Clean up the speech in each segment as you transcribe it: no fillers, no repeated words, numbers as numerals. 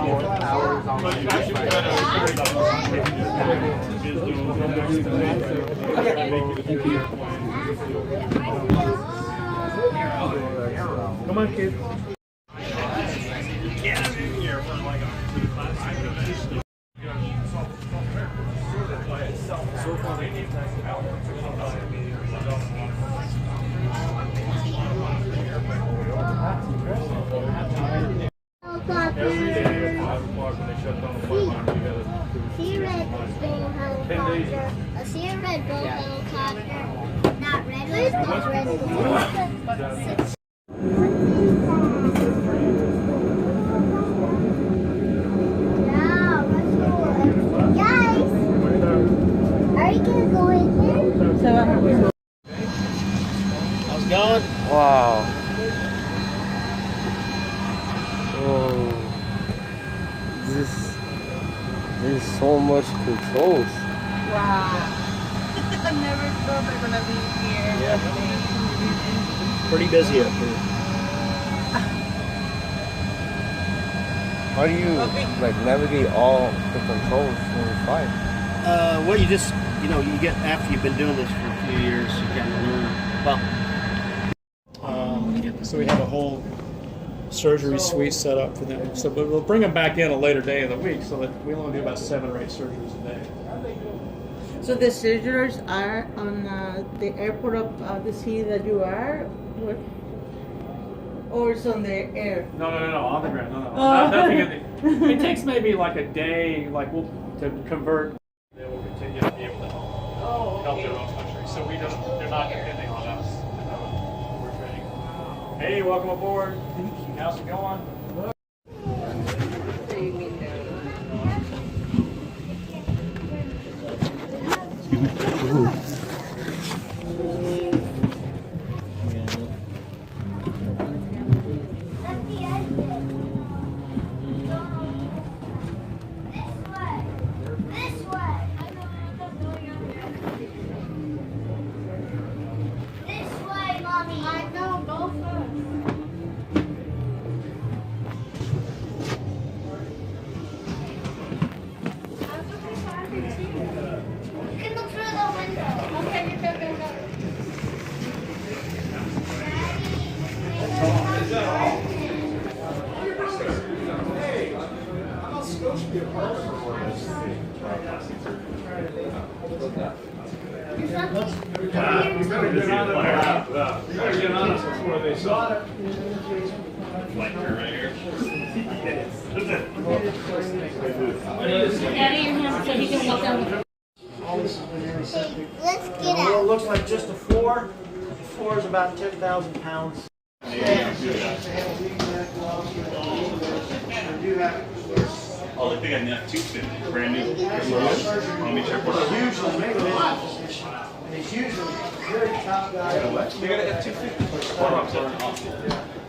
more hours on Come on, kids. Every day at 5 o'clock when they shut down the flight line, you gotta See a Red Bull helicopter. I see a Red Bull helicopter. Not red, it's Red Bull. Yeah, let's go. Guys, are you gonna go in there? How's it going? Wow. Oh, there's so much controls. Wow. I never thought they're gonna be here. Yeah. Pretty busy up here. How do you like navigate all the controls when you fly? Well, you just, you get, after you've been doing this for a few years, you kind of learn. Well, so we have a whole surgery suite set up for them. So, but we'll bring them back in a later day of the week, so that we only do about 7 or 8 surgeries a day. So the surgeries are on the airport of the city that you are, or it's on the air? No, on the ground. No. Nothing in the, it takes maybe like a day, to convert. They will continue to be able to help their own country. So they're not depending on us. We're training. Hey, welcome aboard. How's it going? Let's get out. It looks like just a floor. The floor is about 10,000 pounds. Oh, I think I got 250, brand new. Let me check what He's usually very top guy. They got a F-250.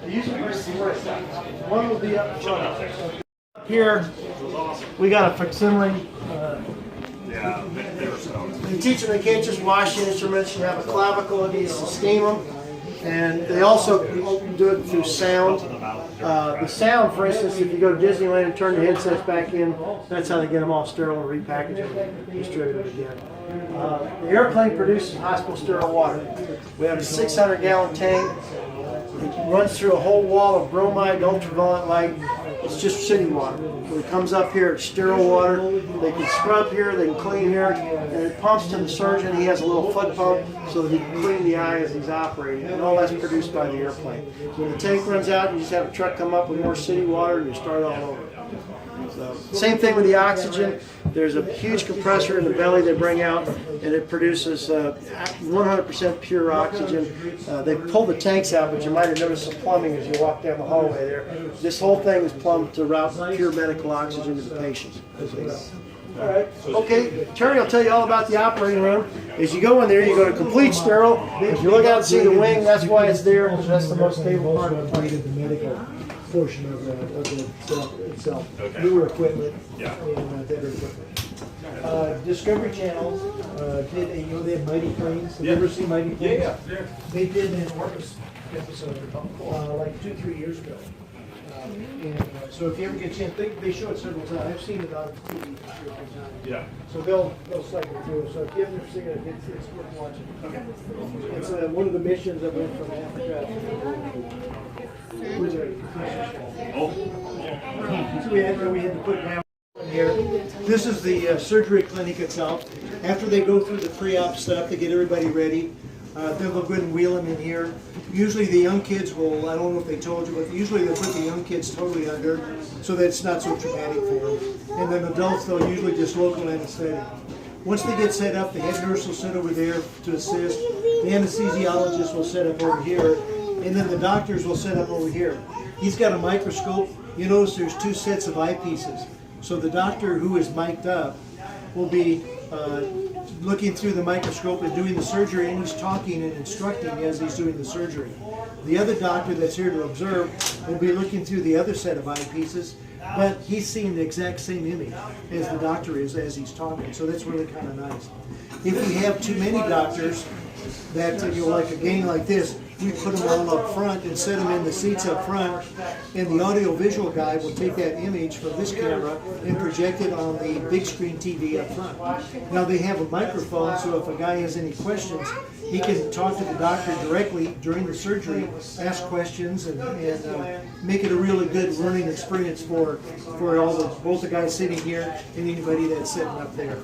They're usually very serious. One will be up front. Here, we got a facsimile. Yeah, they were stoned. You teach them they can't just wash the instruments. You have a clavicle that needs to steam them. And they also do it through sound. The sound, for instance, if you go to Disneyland and turn the headsets back in, that's how they get them all sterile and repackaged and distributed again. The airplane produces hospital sterile water. We have a 600-gallon tank. It runs through a whole wall of bromide, ultraviolet light. It's just city water. When it comes up here, it's sterile water. They can scrub here, they can clean here, and it pumps to the surgeon. He has a little foot pump so that he can clean the eye as he's operating. And all that's produced by the airplane. When the tank runs out, you just have a truck come up with more city water and you start all over. So, same thing with the oxygen. There's a huge compressor in the belly they bring out, and it produces 100% pure oxygen. They pull the tanks out, but you might have noticed some plumbing as you walk down the hallway there. This whole thing is plumbed to route pure medical oxygen to the patients. All right. Okay, Terry will tell you all about the operating room. As you go in there, you go to complete sterile. If you look out and see the wing, that's why it's there, because that's the most stable part of the plane. The medical portion of the cell itself. Okay. Newer equipment Yeah. and better equipment. Discovery Channel did, they have Mighty Planes. Have you ever seen Mighty Planes? Yeah. They did an Orbis episode like 2-3 years ago. And so if you ever get a chance, they show it several times. I've seen it on TV 3 or 4 times. Yeah. So they'll cycle through. So if you haven't seen it, it's worth watching. Okay. It's one of the missions that went from Africa. Oh. So we had to put down here. This is the surgery clinic itself. After they go through the pre-op stuff to get everybody ready, then they'll go ahead and wheel them in here. Usually the young kids will, I don't know if they told you, but usually they'll put the young kids totally under so that it's not so traumatic for them. And then adults, they'll usually just local anesthetic. Once they get set up, the head nurse will sit over there to assist. The anesthesiologist will set up over here. And then the doctors will set up over here. He's got a microscope. You notice there's 2 sets of eyepieces. So the doctor who is mic'd up will be looking through the microscope and doing the surgery, and he's talking and instructing as he's doing the surgery. The other doctor that's here to observe will be looking through the other set of eyepieces, but he's seeing the exact same image as the doctor is as he's talking, so that's really kind of nice. If we have too many doctors that, like a gang like this, we put them all up front and set them in the seats up front, and the audio-visual guy will take that image from this camera and project it on the big screen TV up front. Now they have a microphone, so if a guy has any questions, he can talk to the doctor directly during the surgery, ask questions, and make it a really good learning experience for both the guys sitting here and anybody that's sitting up there.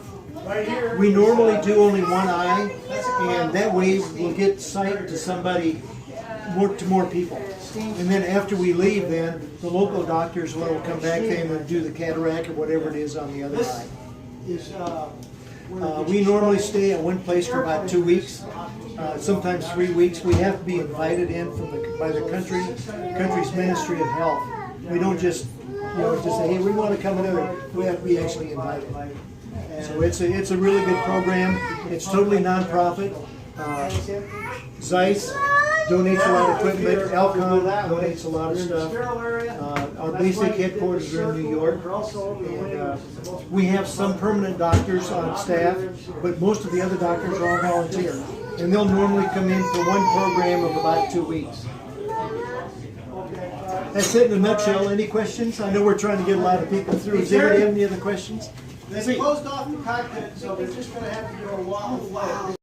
We normally do only one eye, and that way we'll get sight to somebody, more people. And then after we leave, then the local doctors will come back then and do the cataract or whatever it is on the other eye. We normally stay at one place for about 2 weeks, sometimes 3 weeks. We have to be invited in by the country's Ministry of Health. We don't just say, hey, we want to come in. We have to be actually invited. So it's a really good program. It's totally nonprofit. Zeiss donates a lot of equipment. Alcon donates a lot of stuff. Our basic headquarters are in New York. And, we have some permanent doctors on staff, but most of the other doctors are all volunteer. And they'll normally come in for one program of about 2 weeks. That's it in a nutshell. Any questions? I know we're trying to get a lot of people through. Does anybody have any other questions? They closed off the cockpit, so they're just going to have to do a wall.